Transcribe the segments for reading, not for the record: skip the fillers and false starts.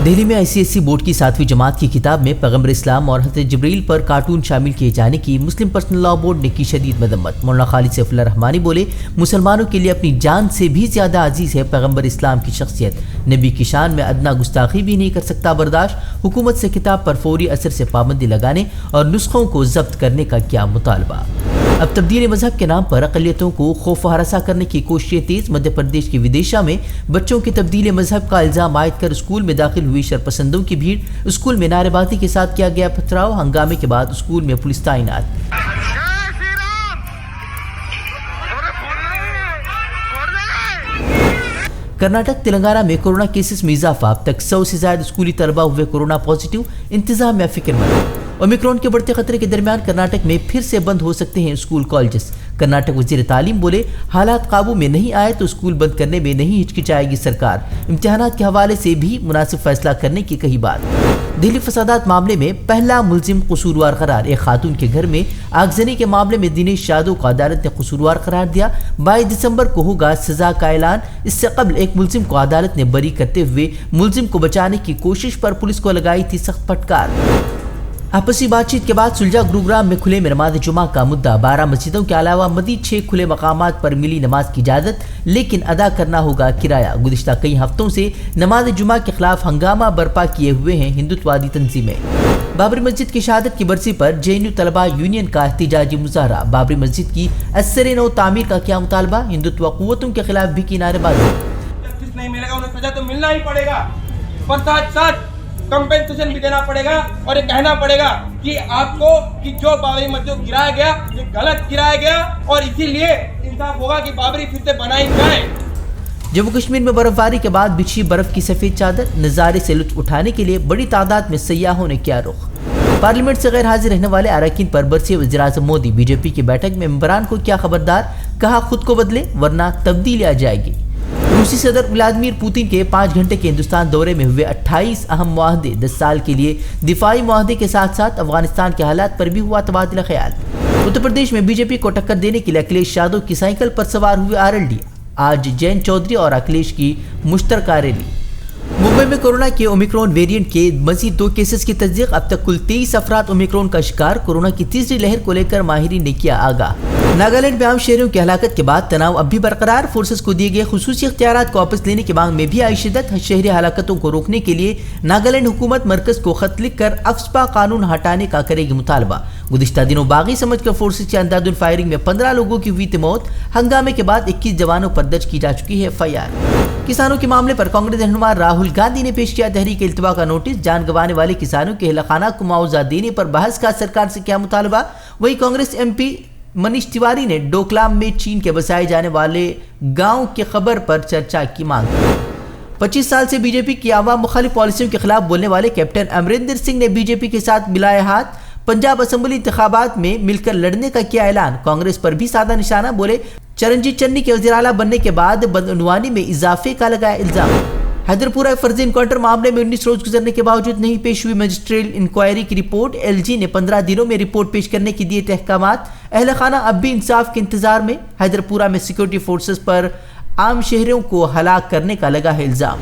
دہلی میں ICSE board کی 7ویں جماعت کی کتاب میں پیغمبر اسلام اور حضرت جبریل پر کارٹون شامل کیے جانے کی مسلم پرسنل لاء بورڈ نے کی شدید مذمت۔ مولانا خالد سیف اللہ رحمانی بولے، مسلمانوں کے لیے اپنی جان سے بھی زیادہ عزیز ہے پیغمبر اسلام کی شخصیت، نبی کی شان میں ادنا گستاخی بھی نہیں کر سکتا برداشت۔ حکومت سے کتاب پر فوری اثر سے پابندی لگانے اور نسخوں کو ضبط کرنے کا کیا مطالبہ۔ اب تبدیل مذہب کے نام پر اقلیتوں کو خوف و ہراساں کرنے کی کوششیں تیز۔ مدھیہ پردیش کے ودیشا میں بچوں کی تبدیل مذہب کا الزام عائد کر اسکول میں داخل ہوئی شرپسندوں کی بھیڑ، اسکول میں نعرے بازی کے ساتھ کیا گیا پتھراؤ، ہنگامے کے بعد اسکول میں پولیس تعینات۔ کرناٹک تلنگانہ میں کورونا کیسز میں اضافہ، اب تک 100 سے زائد اسکولی طلبہ ہوئے کورونا پازیٹیو، انتظامیہ فکر مند۔ اومیکرون کے بڑھتے خطرے کے درمیان کرناٹک میں پھر سے بند ہو سکتے ہیں اسکول کالجز۔ کرناٹک وزیر تعلیم بولے، حالات قابو میں نہیں آئے تو اسکول بند کرنے میں نہیں ہچکچائے گی سرکار، امتحانات کے حوالے سے بھی مناسب فیصلہ کرنے کی کہی بات۔ دہلی فسادات معاملے میں پہلا ملزم قصوروار قرار، ایک خاتون کے گھر میں آگزنی کے معاملے میں دنیش یادو کو عدالت نے قصوروار قرار دیا۔ 22 دسمبر کو ہوگا سزا کا اعلان۔ اس سے قبل ایک ملزم کو عدالت نے بری کرتے ہوئے ملزم کو بچانے کی کوشش پر پولیس کو لگائی تھی سخت پھٹکار۔ آپسی بات چیت کے بعد سلجھا گروگرام میں کھلے میں نماز جمعہ کا مدعا، 12 مسجدوں کے علاوہ مزید 6 کھلے مقامات پر ملی نماز کی اجازت، لیکن ادا کرنا ہوگا کرایہ۔ گزشتہ کئی ہفتوں سے نماز جمعہ کے خلاف ہنگامہ برپا کیے ہوئے ہیں ہندوتوادی تنظیمیں۔ بابری مسجد کی شہادت کی برسی پر JNU طلبہ یونین کا احتجاجی مظاہرہ، بابری مسجد کی اثر نو تعمیر کا کیا مطالبہ، ہندوتوا قوتوں کے خلاف بھی کی نعرے بازی۔ نہیں ملے گا انہیں سزا تو ملنا ہی پڑے گا، پر ساتھ کمپنسیشن بھی دینا پڑے گا، اور یہ کہنا پڑے گا کہ آپ کو کہ جو بابری مسجد گرایا گیا یہ غلط گرایا گیا، اور اسی لیے انصاف ہوگا کہ بابری پھر سے بنائی جائے۔ جموں کشمیر میں برف باری کے بعد بچھی برف کی سفید چادر، نظارے سے لطف اٹھانے کے لیے بڑی تعداد میں سیاحوں نے کیا رخ۔ پارلیمنٹ سے غیر حاضر رہنے والے اراکین پر برسے وزیر اعظم مودی، BJP کی بیٹھک میں ممبران کو کیا خبردار، کہا خود کو بدلے ورنہ تبدیلی آ جائے گی۔ روسی صدر ولادیمیر پوتن کے 5 گھنٹے کے ہندوستان دورے میں ہوئے 28 اہم معاہدے، 10 سال کے لیے دفاعی معاہدے کے ساتھ ساتھ افغانستان کے حالات پر بھی ہوا تبادلہ خیال۔ اتر پردیش میں BJP کو ٹکر دینے کے لیے اکھلیش یادو کی سائیکل پر سوار ہوئے RLD، آج جین چودھری اور اکھلیش کی مشترکہ ریلی۔ ممبئی میں کورونا کے اومیکرون ویریئنٹ کے مزید 2 کیسز کی تصدیق، اب تک کل 23 افراد اومیکرون کا شکار۔ کورونا کی تیسری لہر کو لے کر ماہرین نے کیا آگاہ۔ ناگالینڈ میں عام شہریوں کی ہلاکت کے بعد تناؤ اب بھی برقرار، فورسز کو دیے گئے خصوصی اختیارات کو واپس لینے کی مانگ میں بھی آئی شدت۔ شہری ہلاکتوں کو روکنے کے لیے ناگالینڈ حکومت مرکز کو خط لکھ کر افسپا قانون ہٹانے کا کرے گی مطالبہ۔ گزشتہ دنوں باغی سمجھ کر فورسز کی اندھادھند فائرنگ میں 15 لوگوں کی ہوئی تھی موت، ہنگامے کے بعد 21 جوانوں پر درج کی جا چکی ہے FIR۔ کسانوں کے معاملے پر کانگریس رہنما راہل گاندھی نے پیش کیا تحریک التوا کا نوٹس، جان گنوانے والے کسانوں کے اہلخانہ کو معاوضہ دینے پر بحث کا سرکار سے کیا مطالبہ۔ وہی کانگریس MP منیش تیواری نے ڈوکلام میں چین کے بسائے جانے والے گاؤں کی خبر پر چرچا کی مانگ۔ 25 سال سے BJP کی عوام مخالف پالیسیوں کے خلاف بولنے والے کیپٹن امریندر سنگھ نے BJP کے ساتھ ملائے ہاتھ، پنجاب اسمبلی انتخابات میں مل کر لڑنے کا کیا اعلان۔ کانگریس پر بھی سادہ نشانہ، بولے چرنجیت چنی کے وزیر اعلیٰ بننے کے بعد بدعنوانی میں اضافے کا لگایا الزام۔ حیدرپورہ فرضی انکاؤنٹر معاملے میں 19 روز گزرنے کے باوجود نہیں پیش ہوئی مجسٹریل انکوائری کی رپورٹ، LG نے 15 دنوں میں رپورٹ پیش کرنے کی دیے احکامات۔ اہل خانہ اب بھی انصاف کے انتظار میں۔ حیدرپورہ میں سیکورٹی فورسز پر عام شہریوں کو ہلاک کرنے کا لگا ہے الزام۔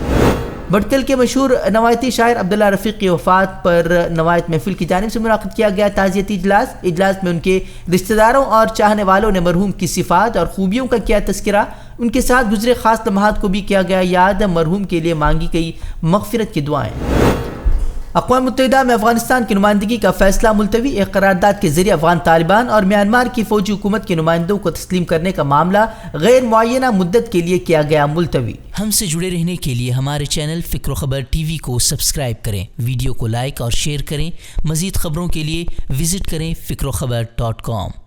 بٹکل کے مشہور نوایتی شاعر عبداللہ رفیق کی وفات پر نوایت محفل کی جانب سے منعقد کیا گیا تعزیتی اجلاس میں ان کے رشتہ داروں اور چاہنے والوں نے مرحوم کی صفات اور خوبیوں کا کیا تذکرہ، ان کے ساتھ گزرے خاص لمحات کو بھی کیا گیا یاد، مرحوم کے لیے مانگی گئی مغفرت کی دعائیں۔ اقوام متحدہ میں افغانستان کی نمائندگی کا فیصلہ ملتوی، ایک قرارداد کے ذریعے افغان طالبان اور میانمار کی فوجی حکومت کے نمائندوں کو تسلیم کرنے کا معاملہ غیر معینہ مدت کے لیے کیا گیا ملتوی۔ ہم سے جڑے رہنے کے لیے ہمارے چینل فکر و خبر TV کو سبسکرائب کریں، ویڈیو کو لائک اور شیئر کریں۔ مزید خبروں کے لیے وزٹ کریں فکروخبر.com۔